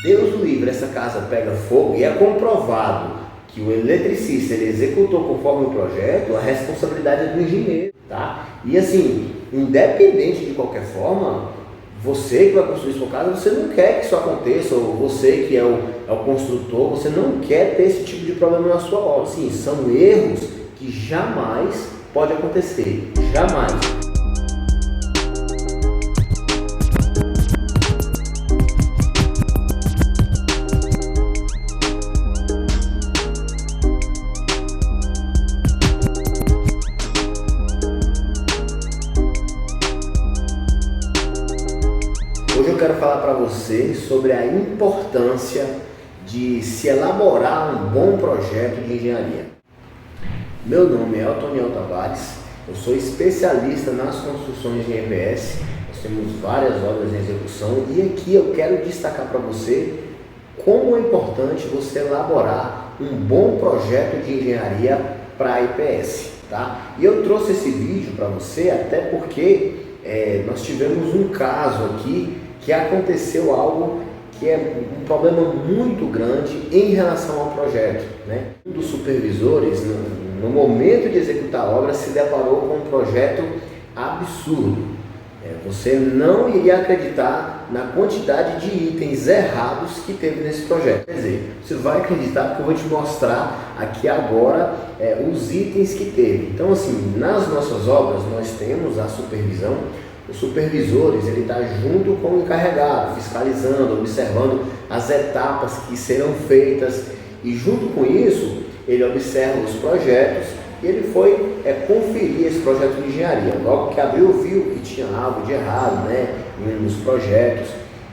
Deus o livre, essa casa pega fogo e é comprovado que o eletricista ele executou conforme o projeto, a responsabilidade é do engenheiro, tá? E assim, independente de qualquer forma, você que vai construir sua casa, você não quer que isso aconteça, ou você que é o construtor, você não quer ter esse tipo de problema na sua obra. Sim, são erros que jamais pode acontecer, jamais. Hoje eu quero falar para você sobre a importância de se elaborar um bom projeto de engenharia. Meu nome é Eltoniel Tavares, eu sou especialista nas construções de EPS, nós temos várias obras em execução e aqui eu quero destacar para você como é importante você elaborar um bom projeto de engenharia para a EPS, tá? E eu trouxe esse vídeo para você até porque nós tivemos um caso aqui que aconteceu algo que é um problema muito grande em relação ao projeto, né? Um dos supervisores, no momento de executar a obra, se deparou com um projeto absurdo. Você não iria acreditar na quantidade de itens errados que teve nesse projeto. Quer dizer, você vai acreditar porque eu vou te mostrar aqui agora os itens que teve. Então assim, nas nossas obras nós temos a supervisão. Os supervisores, ele está junto com o encarregado, fiscalizando, observando as etapas que serão feitas e junto com isso, ele observa os projetos e ele foi conferir esse projeto de engenharia. Logo que abriu, viu que tinha algo de errado, né, em um dos projetos,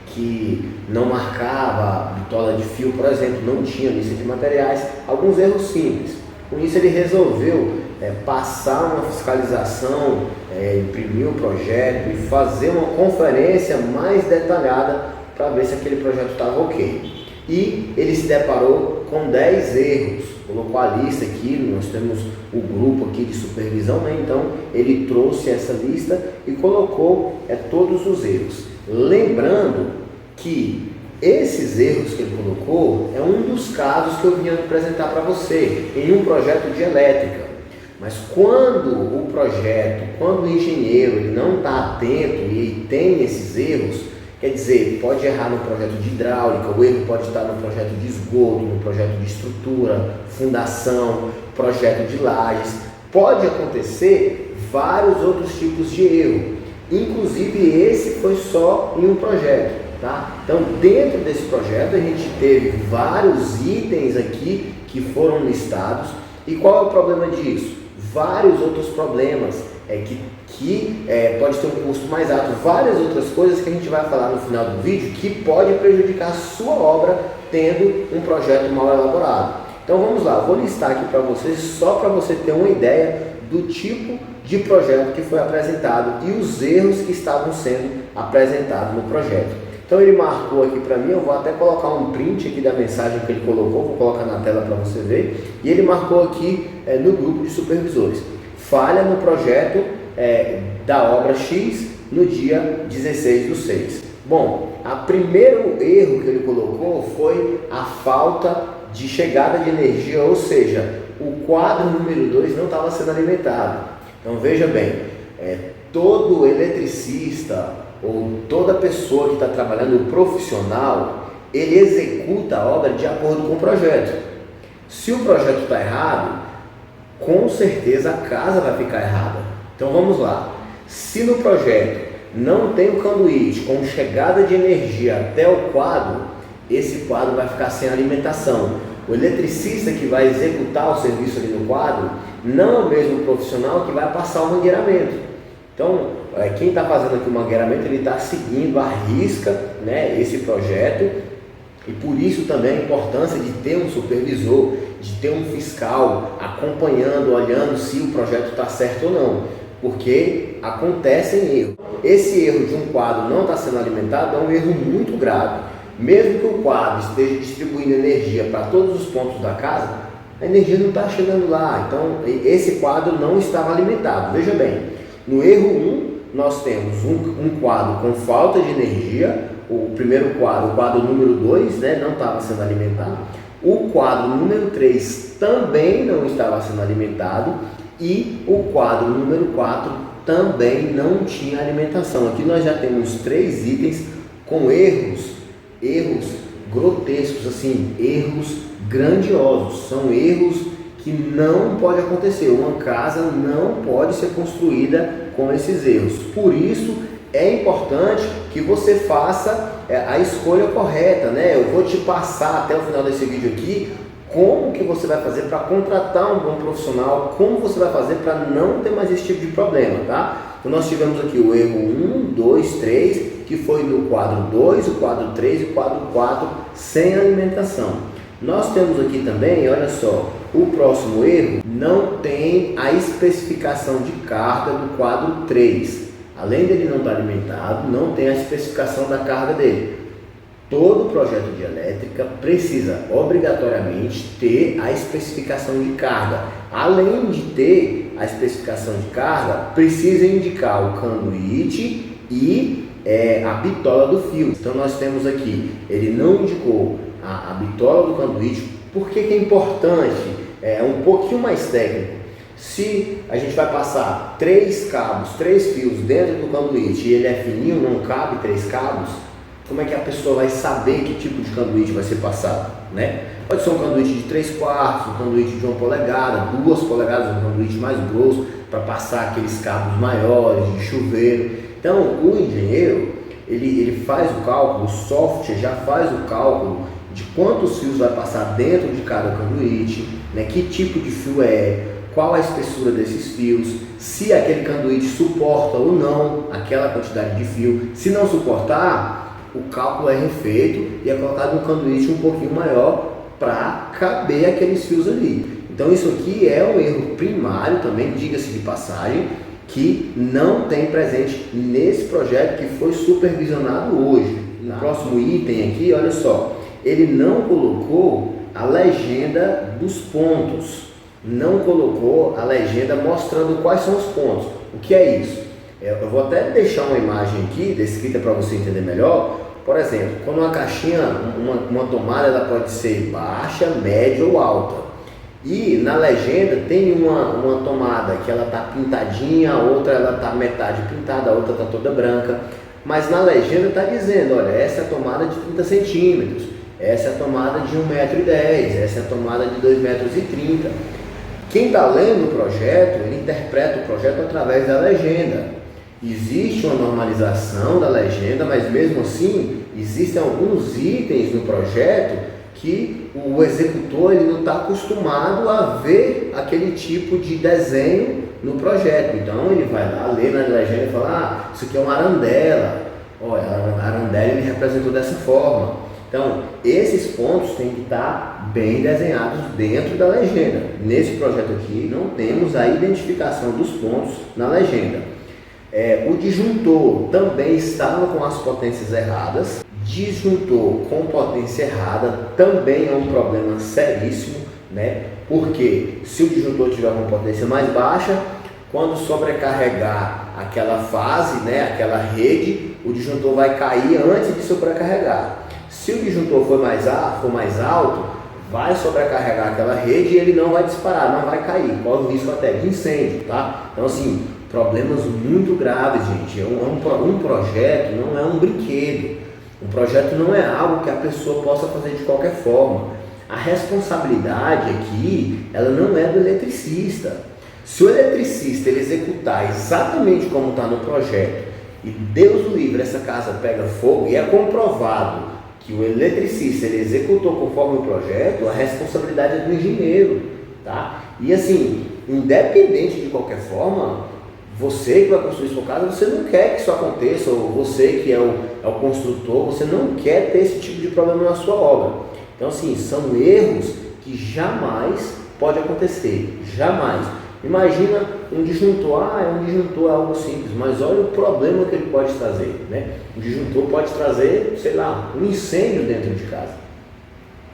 que não marcava bitola de fio, por exemplo, não tinha lista de materiais, alguns erros simples. Com isso ele resolveu passar uma fiscalização, imprimir o projeto e fazer uma conferência mais detalhada para ver se aquele projeto estava ok. E ele se deparou com 10 erros, colocou a lista aqui, nós temos o grupo aqui de supervisão, né? Então ele trouxe essa lista e colocou todos os erros. Lembrando que esses erros que ele colocou é um dos casos que eu vim apresentar para você em um projeto de elétrica. Mas quando o engenheiro ele não está atento e tem esses erros, quer dizer, pode errar no projeto de hidráulica, o erro pode estar no projeto de esgoto, no projeto de estrutura, fundação, projeto de lajes, pode acontecer vários outros tipos de erro, inclusive esse foi só em um projeto, tá? Então dentro desse projeto a gente teve vários itens aqui que foram listados e qual é o problema disso? Vários outros problemas, que pode ter um custo mais alto, várias outras coisas que a gente vai falar no final do vídeo que pode prejudicar a sua obra tendo um projeto mal elaborado. Então vamos lá, vou listar aqui para vocês só para você ter uma ideia do tipo de projeto que foi apresentado e os erros que estavam sendo apresentados no projeto. Então ele marcou aqui para mim, eu vou até colocar um print aqui da mensagem que ele colocou, vou colocar na tela para você ver, e ele marcou aqui no grupo de supervisores, falha no projeto da obra X no dia 16/6. Bom, o primeiro erro que ele colocou foi a falta de chegada de energia, ou seja, o quadro número 2 não estava sendo alimentado. Então veja bem, todo eletricista ou toda pessoa que está trabalhando, o profissional, ele executa a obra de acordo com o projeto. Se o projeto está errado, com certeza a casa vai ficar errada. Então vamos lá, se no projeto não tem o conduíte com chegada de energia até o quadro, esse quadro vai ficar sem alimentação. O eletricista que vai executar o serviço ali no quadro não é o mesmo profissional que vai passar o mangueiramento. Então, quem está fazendo aqui o mangueiramento, ele está seguindo à risca, né, esse projeto, e por isso também a importância de ter um supervisor, de ter um fiscal acompanhando, olhando se o projeto está certo ou não, porque acontecem erros. Esse erro de um quadro não está sendo alimentado é um erro muito grave. Mesmo que o quadro esteja distribuindo energia para todos os pontos da casa, a energia não está chegando lá, então esse quadro não estava alimentado. Veja bem, no erro 1, nós temos um quadro com falta de energia, o primeiro quadro, o quadro número 2, né, não estava sendo alimentado. O quadro número 3 também não estava sendo alimentado. E o quadro número 4 também não tinha alimentação. Aqui nós já temos 3 itens com erros grotescos, assim, erros grandiosos. São erros que não pode acontecer. Uma casa não pode ser construída com esses erros. Por isso é importante que você faça a escolha correta, né? Eu vou te passar até o final desse vídeo aqui como que você vai fazer para contratar um bom profissional, como você vai fazer para não ter mais esse tipo de problema, tá? Então nós tivemos aqui o erro 1, 2, 3, que foi no quadro 2, o quadro 3 e o quadro 4 sem alimentação. Nós temos aqui também, olha só, o próximo erro não tem a especificação de carga do quadro 3. Além dele não estar alimentado, não tem a especificação da carga dele. Todo projeto de elétrica precisa obrigatoriamente ter a especificação de carga. Além de ter a especificação de carga, precisa indicar o conduíte e a bitola do fio. Então nós temos aqui, ele não indicou a bitola do conduíte. Por que é importante? É um pouquinho mais técnico. Se a gente vai passar 3 cabos, 3 fios dentro do conduíte e ele é fininho, não cabe 3 cabos, como é que a pessoa vai saber que tipo de conduíte vai ser passado, né? Pode ser um conduíte de 3/4, um conduíte de 1 polegada, 2 polegadas, um conduíte mais grosso, para passar aqueles cabos maiores, de chuveiro. Então, o engenheiro, ele faz o cálculo, o software já faz o cálculo de quantos fios vai passar dentro de cada conduíte, né? Que tipo de fio qual a espessura desses fios, se aquele conduíte suporta ou não aquela quantidade de fio. Se não suportar, o cálculo é refeito e é colocado um conduíte um pouquinho maior para caber aqueles fios ali. Então isso aqui é um erro primário também, diga-se de passagem, que não tem presente nesse projeto que foi supervisionado hoje. No próximo item aqui, olha só, ele não colocou a legenda dos pontos, não colocou a legenda mostrando quais são os pontos. O que é isso? Eu vou até deixar uma imagem aqui descrita para você entender melhor. Por exemplo, quando uma caixinha, uma tomada, ela pode ser baixa, média ou alta. E na legenda tem uma tomada que ela está pintadinha, a outra ela está metade pintada, a outra está toda branca. Mas na legenda está dizendo, olha, essa é a tomada de 30 centímetros, essa é a tomada de 1,10 m, essa é a tomada de 2,30 m. Quem está lendo o projeto, ele interpreta o projeto através da legenda. Existe uma normalização da legenda, mas mesmo assim, existem alguns itens no projeto que o executor ele não está acostumado a ver aquele tipo de desenho no projeto. Então ele vai lá, lê na legenda e fala, isso aqui é uma arandela. Olha, a arandela ele representou dessa forma. Então, esses pontos têm que estar bem desenhados dentro da legenda. Nesse projeto aqui, não temos a identificação dos pontos na legenda. O disjuntor também estava com as potências erradas. Disjuntor com potência errada também é um problema seríssimo, né? Porque se o disjuntor tiver uma potência mais baixa, quando sobrecarregar aquela fase, né, aquela rede, o disjuntor vai cair antes de sobrecarregar. Se o disjuntor for mais alto, vai sobrecarregar aquela rede e ele não vai disparar, não vai cair, corre o risco até de incêndio, tá? Então assim, problemas muito graves, gente. Um projeto não é um brinquedo, um projeto não é algo que a pessoa possa fazer de qualquer forma. A responsabilidade aqui, ela não é do eletricista. Se o eletricista ele executar exatamente como está no projeto e Deus o livre, essa casa pega fogo e é comprovado que o eletricista ele executou conforme o projeto, a responsabilidade é do engenheiro, tá? E assim, independente de qualquer forma, você que vai construir sua casa, você não quer que isso aconteça, ou você que é o construtor, você não quer ter esse tipo de problema na sua obra. Então assim, são erros que jamais pode acontecer, jamais. Imagina um disjuntor, um disjuntor é algo simples, mas olha o problema que ele pode trazer, né? Um disjuntor pode trazer, sei lá, um incêndio dentro de casa,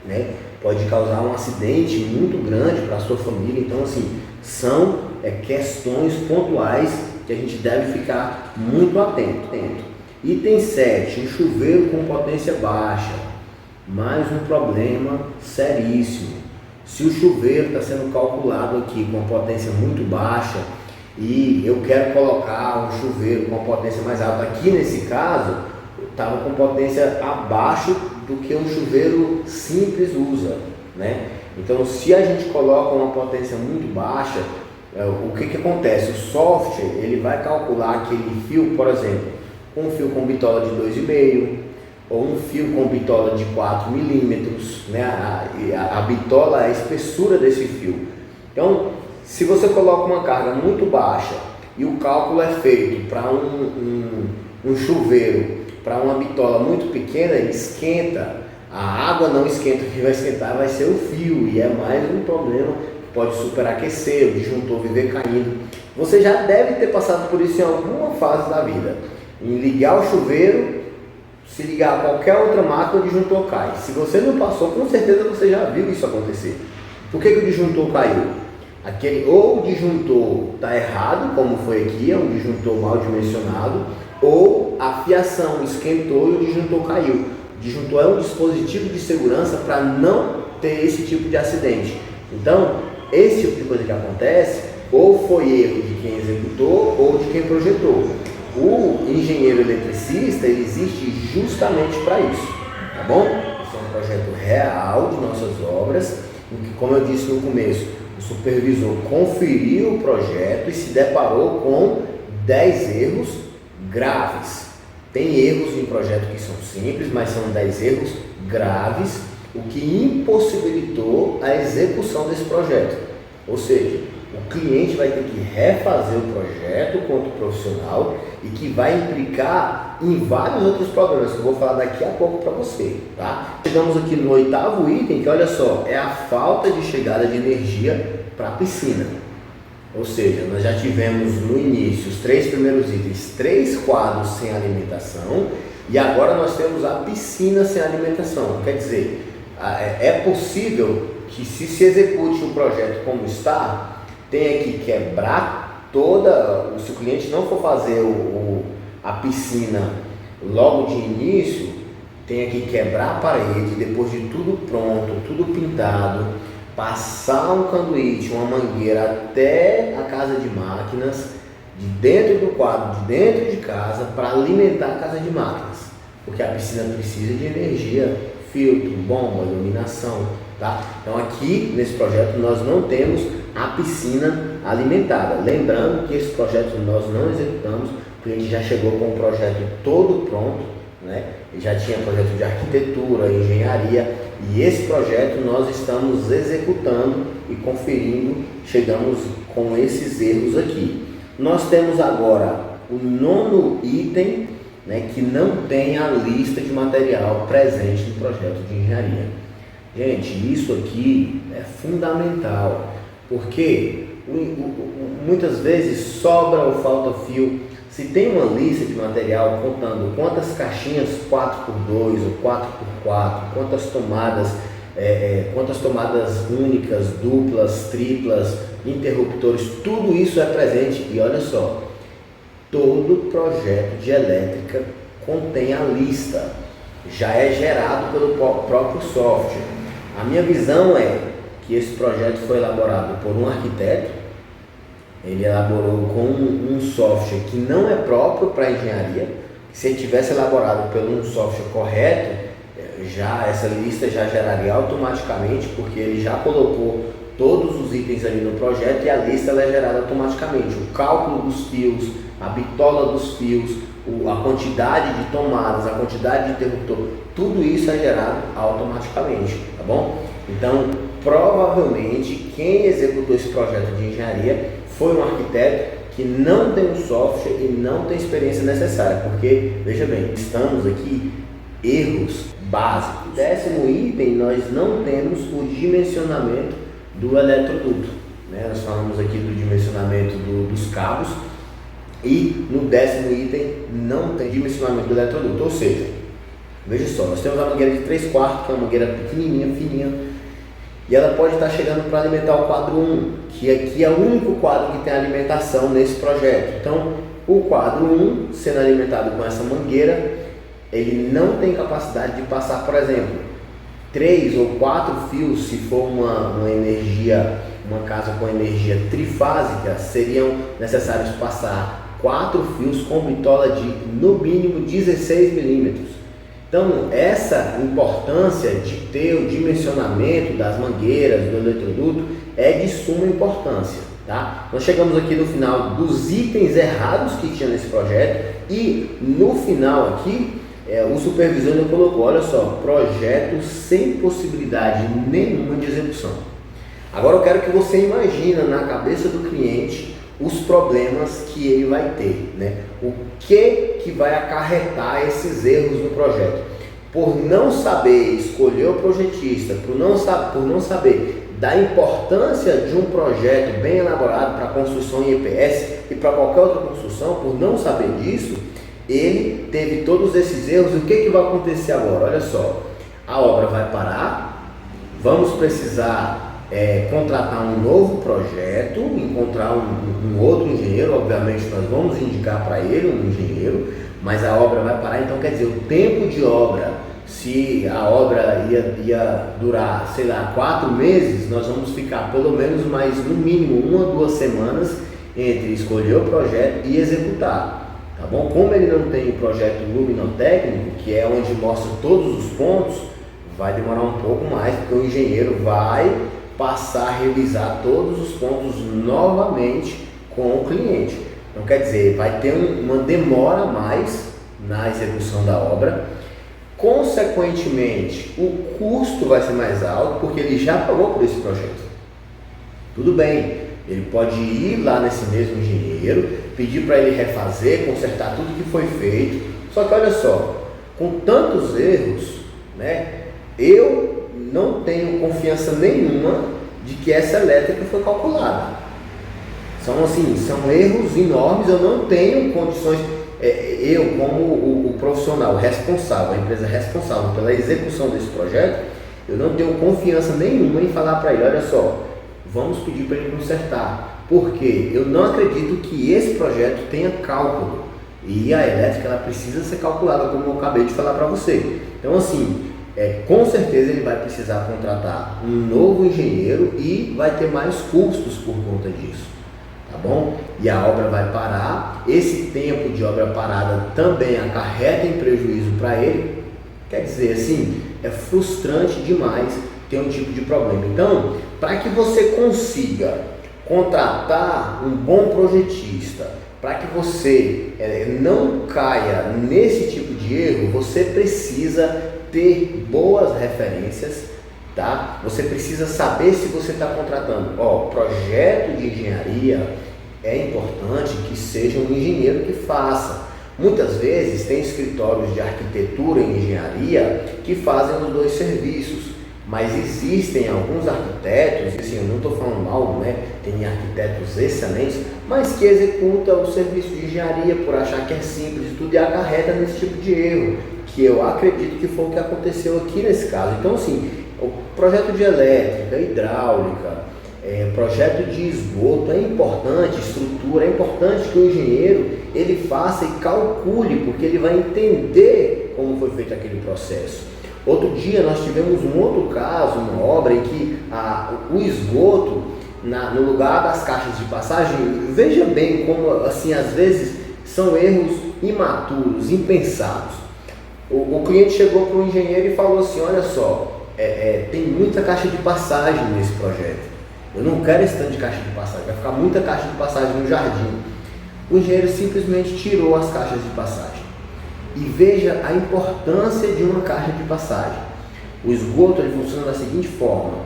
né? Pode causar um acidente muito grande para a sua família. Então assim, são questões pontuais que a gente deve ficar muito atento. Item 7, um chuveiro com potência baixa. Mais um problema seríssimo. Se o chuveiro está sendo calculado aqui com potência muito baixa e eu quero colocar um chuveiro com potência mais alta, aqui nesse caso estava com potência abaixo do que um chuveiro simples usa, né? Então, se a gente coloca uma potência muito baixa, o que acontece? O software ele vai calcular aquele fio, por exemplo, um fio com bitola de 2,5 ou um fio com bitola de 4 milímetros, né? A bitola é a espessura desse fio. Então, se você coloca uma carga muito baixa e o cálculo é feito para um chuveiro, para uma bitola muito pequena, ele esquenta. A água não esquenta, o que vai esquentar vai ser o fio, e é mais um problema que pode superaquecer, o disjuntor viver caindo. Você já deve ter passado por isso em alguma fase da vida, em ligar o chuveiro, se ligar a qualquer outra máquina, o disjuntor cai. Se você não passou, com certeza você já viu isso acontecer. Por que o disjuntor caiu? Ou o disjuntor está errado, como foi aqui, é um disjuntor mal dimensionado, ou a fiação esquentou e o disjuntor caiu. O disjuntor é um dispositivo de segurança para não ter esse tipo de acidente. Então, esse tipo de coisa que acontece, ou foi erro de quem executou ou de quem projetou. O engenheiro eletricista, ele existe justamente para isso, tá bom? Esse é um projeto real de nossas obras, em que, como eu disse no começo, o supervisor conferiu o projeto e se deparou com 10 erros graves. Tem erros em projeto que são simples, mas são 10 erros graves, o que impossibilitou a execução desse projeto. Ou seja, o cliente vai ter que refazer o projeto contra o profissional e que vai implicar em vários outros problemas que eu vou falar daqui a pouco para você, tá? Chegamos aqui no 8º item, que olha só, é a falta de chegada de energia para a piscina. Ou seja, nós já tivemos no início, os 3 primeiros itens, 3 quadros sem alimentação, e agora nós temos a piscina sem alimentação. Quer dizer, é possível que se execute o projeto como está, tenha que quebrar toda, se o cliente não for fazer a piscina logo de início, tenha que quebrar a parede, depois de tudo pronto, tudo pintado, passar um conduíte, uma mangueira até a casa de máquinas, de dentro do quadro, de dentro de casa, para alimentar a casa de máquinas, porque a piscina precisa de energia, filtro, bomba, iluminação, tá? Então aqui nesse projeto nós não temos a piscina alimentada. Lembrando que esse projeto nós não executamos, o cliente já chegou com o projeto todo pronto, né? Ele já tinha projeto de arquitetura, engenharia, e esse projeto nós estamos executando e conferindo, chegamos com esses erros aqui. Nós temos agora o 9º item, né, que não tem a lista de material presente no projeto de engenharia. Gente, isso aqui é fundamental, porque muitas vezes sobra ou falta fio. Se tem uma lista de material contando quantas caixinhas 4x2 ou 4x4, quantas tomadas únicas, duplas, triplas, interruptores, tudo isso é presente. E olha só, todo projeto de elétrica contém a lista, já é gerado pelo próprio software. A minha visão é que esse projeto foi elaborado por um arquiteto, ele elaborou com um software que não é próprio para engenharia. Se ele tivesse elaborado por um software correto, essa lista já geraria automaticamente, porque ele já colocou todos os itens ali no projeto e a lista é gerada automaticamente. O cálculo dos fios, a bitola dos fios, a quantidade de tomadas, a quantidade de interruptor, tudo isso é gerado automaticamente, tá bom? Então, provavelmente, quem executou esse projeto de engenharia foi um arquiteto que não tem um software e não tem experiência necessária, porque, veja bem, estamos aqui erros básicos. 10º item, nós não temos o dimensionamento do eletroduto, né? Nós falamos aqui do dimensionamento dos cabos, e no 10º item não tem dimensionamento do eletroduto, ou seja, veja só, nós temos a mangueira de 3/4, que é uma mangueira pequenininha, fininha, e ela pode estar chegando para alimentar o quadro 1, que aqui é o único quadro que tem alimentação nesse projeto. Então, O quadro 1, sendo alimentado com essa mangueira, ele não tem capacidade de passar, por exemplo, 3 ou 4 fios. Se for uma casa com energia trifásica, seriam necessários passar 4 fios com bitola de no mínimo 16 milímetros. Então, essa importância de ter o dimensionamento das mangueiras, do eletroduto, é de suma importância. Tá? Nós chegamos aqui no final dos itens errados que tinha nesse projeto e no final aqui, o supervisor ainda colocou, olha só, projeto sem possibilidade nenhuma de execução. Agora eu quero que você imagine na cabeça do cliente os problemas que ele vai ter, né? O que vai acarretar esses erros no projeto. Por não saber escolher o projetista, por não saber da importância de um projeto bem elaborado para construção em EPS e para qualquer outra construção, por não saber disso, ele teve todos esses erros. E o que vai acontecer agora? Olha só, a obra vai parar, vamos precisar contratar um novo projeto, encontrar um outro engenheiro. Obviamente nós vamos indicar para ele um engenheiro, mas a obra vai parar. Então quer dizer, o tempo de obra, se a obra ia durar, sei lá, 4 meses, nós vamos ficar pelo menos mais, no mínimo, 1 ou 2 semanas entre escolher o projeto e executar, tá bom? Como ele não tem o projeto luminotécnico, que é onde mostra todos os pontos, vai demorar um pouco mais, porque o engenheiro vai passar a revisar todos os pontos novamente com o cliente. Então quer dizer, vai ter uma demora a mais na execução da obra. Consequentemente, o custo vai ser mais alto, porque ele já pagou por esse projeto. Tudo bem, ele pode ir lá nesse mesmo engenheiro, pedir para ele refazer, consertar tudo que foi feito. Só que olha só, com tantos erros, né, eu não tenho confiança nenhuma de que essa elétrica foi calculada. São erros enormes. Eu não tenho condições, eu como o profissional responsável, a empresa responsável pela execução desse projeto, eu não tenho confiança nenhuma em falar para ele, olha só, vamos pedir para ele consertar, porque eu não acredito que esse projeto tenha cálculo, e a elétrica ela precisa ser calculada, como eu acabei de falar para você. Então assim, com certeza ele vai precisar contratar um novo engenheiro e vai ter mais custos por conta disso, tá bom? E a obra vai parar. Esse tempo de obra parada também acarreta em prejuízo para ele. Quer dizer, assim, é frustrante demais ter um tipo de problema. Então, para que você consiga contratar um bom projetista, para que você não caia nesse tipo de erro, você precisa ter boas referências, tá? Você precisa saber se você está contratando. Projeto de engenharia, é importante que seja um engenheiro que faça. Muitas vezes tem escritórios de arquitetura e engenharia que fazem os dois serviços, mas existem alguns arquitetos, assim, eu não estou falando mal, né? Tem arquitetos excelentes, mas que executam o serviço de engenharia por achar que é simples e tudo, e acarreta nesse tipo de erro, que eu acredito que foi o que aconteceu aqui nesse caso. Então assim, o projeto de elétrica, hidráulica, projeto de esgoto é importante, estrutura, é importante que o engenheiro ele faça e calcule, porque ele vai entender como foi feito aquele processo. Outro dia nós tivemos um outro caso, uma obra em que o esgoto, no lugar das caixas de passagem, veja bem como assim, às vezes são erros imaturos, impensados. O cliente chegou para o engenheiro e falou assim, olha só, tem muita caixa de passagem nesse projeto, eu não quero esse tanto de caixa de passagem, vai ficar muita caixa de passagem no jardim. O engenheiro simplesmente tirou as caixas de passagem. E veja a importância de uma caixa de passagem. O esgoto ele funciona da seguinte forma,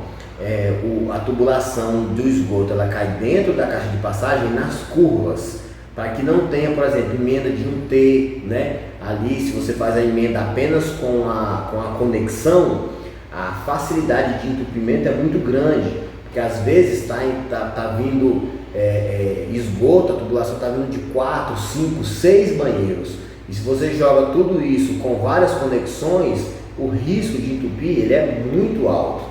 a tubulação do esgoto ela cai dentro da caixa de passagem nas curvas, para que não tenha, por exemplo, emenda de um T, né? Ali, se você faz a emenda apenas com a conexão, a facilidade de entupimento é muito grande, porque às vezes tá vindo esgoto, a tubulação está vindo de 4, 5, 6 banheiros, e se você joga tudo isso com várias conexões, o risco de entupir ele é muito alto.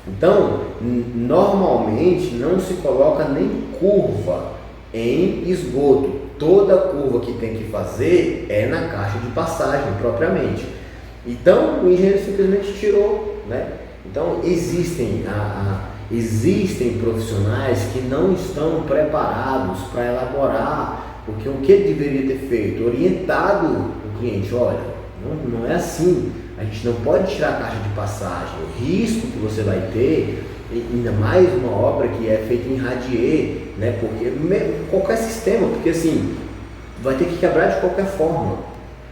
Então, normalmente não se coloca nem curva em esgoto. toda a curva que tem que fazer é na caixa de passagem propriamente. Então o engenheiro simplesmente tirou, né? Então existem profissionais que não estão preparados para elaborar, porque o que ele deveria ter feito? Orientado o cliente, olha, não é assim, a gente não pode tirar a caixa de passagem, o risco que você vai ter, ainda mais uma obra que é feita em radier, né? Porque qualquer sistema, porque assim, vai ter que quebrar de qualquer forma.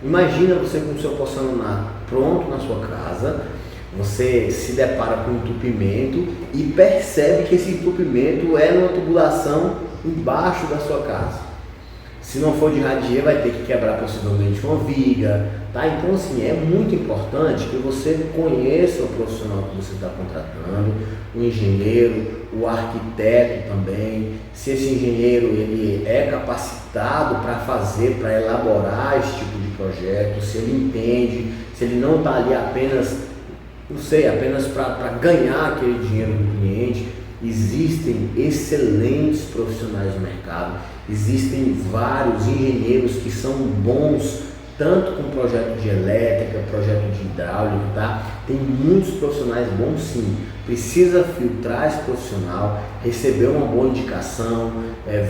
Imagina você com o seu porcelanato pronto na sua casa, você se depara com um entupimento e percebe que esse entupimento é numa tubulação embaixo da sua casa. Se não for de radier, vai ter que quebrar possivelmente uma viga, tá? Então assim, é muito importante que você conheça o profissional que você está contratando, o engenheiro, o arquiteto também, se esse engenheiro ele é capacitado para elaborar esse tipo de projeto, se ele entende, se ele não está ali apenas para ganhar aquele dinheiro do cliente. Existem excelentes profissionais no mercado, existem vários engenheiros que são bons, tanto com projeto de elétrica, projeto de hidráulica, tá? Tem muitos profissionais bons sim, precisa filtrar esse profissional, receber uma boa indicação,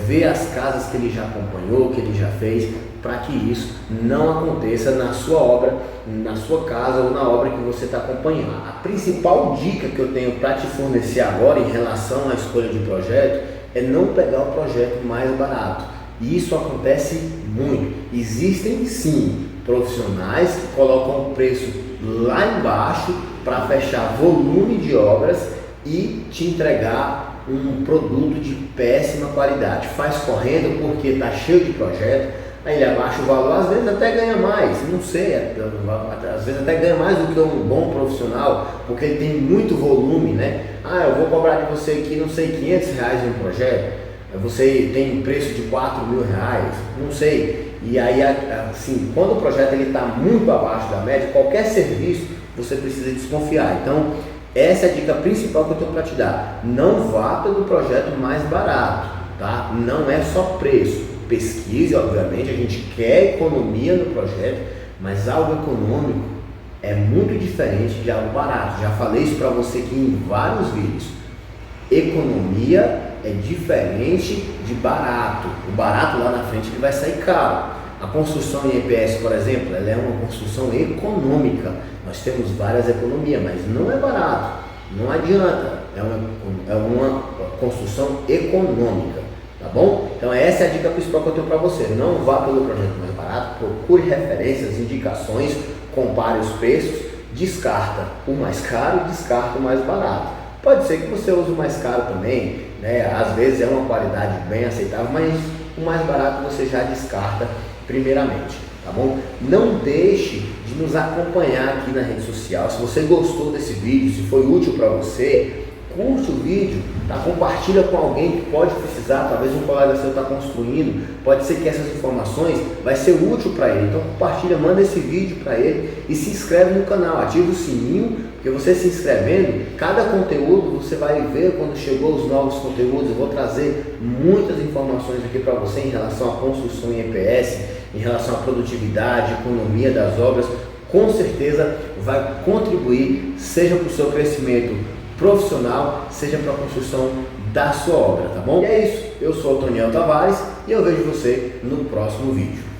ver as casas que ele já acompanhou, que ele já fez, para que isso não aconteça na sua obra, na sua casa ou na obra que você está acompanhando. A principal dica que eu tenho para te fornecer agora em relação à escolha de projeto é não pegar o projeto mais barato. E isso acontece muito. Existem sim profissionais que colocam o preço lá embaixo para fechar volume de obras e te entregar um produto de péssima qualidade. Faz correndo porque está cheio de projeto. Aí ele abaixa o valor, às vezes até ganha mais, não sei, às vezes até ganha mais do que um bom profissional, porque ele tem muito volume, né? Eu vou cobrar de você aqui, não sei, R$500 em um projeto, você tem preço de R$4.000, não sei. E aí, assim, quando o projeto está muito abaixo da média, qualquer serviço você precisa desconfiar. Então, essa é a dica principal que eu tenho para te dar. Não vá pelo projeto mais barato, tá? Não é só preço. Pesquise, obviamente, a gente quer economia no projeto, mas algo econômico é muito diferente de algo barato. Já falei isso para você aqui em vários vídeos. Economia é diferente de barato. O barato lá na frente ele vai sair caro. A construção em EPS, por exemplo, ela é uma construção econômica. Nós temos várias economias, mas não é barato. Não adianta. É uma construção econômica. Tá bom? Então essa é a dica principal que eu tenho para você. Não vá pelo projeto mais barato, procure referências, indicações, compare os preços, descarta o mais caro e descarta o mais barato. Pode ser que você use o mais caro também, né? Às vezes é uma qualidade bem aceitável, mas o mais barato você já descarta primeiramente, tá bom? Não deixe de nos acompanhar aqui na rede social. Se você gostou desse vídeo, se foi útil para você, curte o vídeo, tá? Compartilha com alguém que pode precisar, talvez um colega seu está construindo, pode ser que essas informações vai ser útil para ele, então compartilha, manda esse vídeo para ele e se inscreve no canal, ativa o sininho, porque você se inscrevendo, cada conteúdo você vai ver quando chegou os novos conteúdos. Eu vou trazer muitas informações aqui para você em relação à construção em EPS, em relação à produtividade, economia das obras, com certeza vai contribuir, seja para o seu crescimento profissional, seja para a construção da sua obra, tá bom? E é isso, eu sou o Toniel Tavares e eu vejo você no próximo vídeo.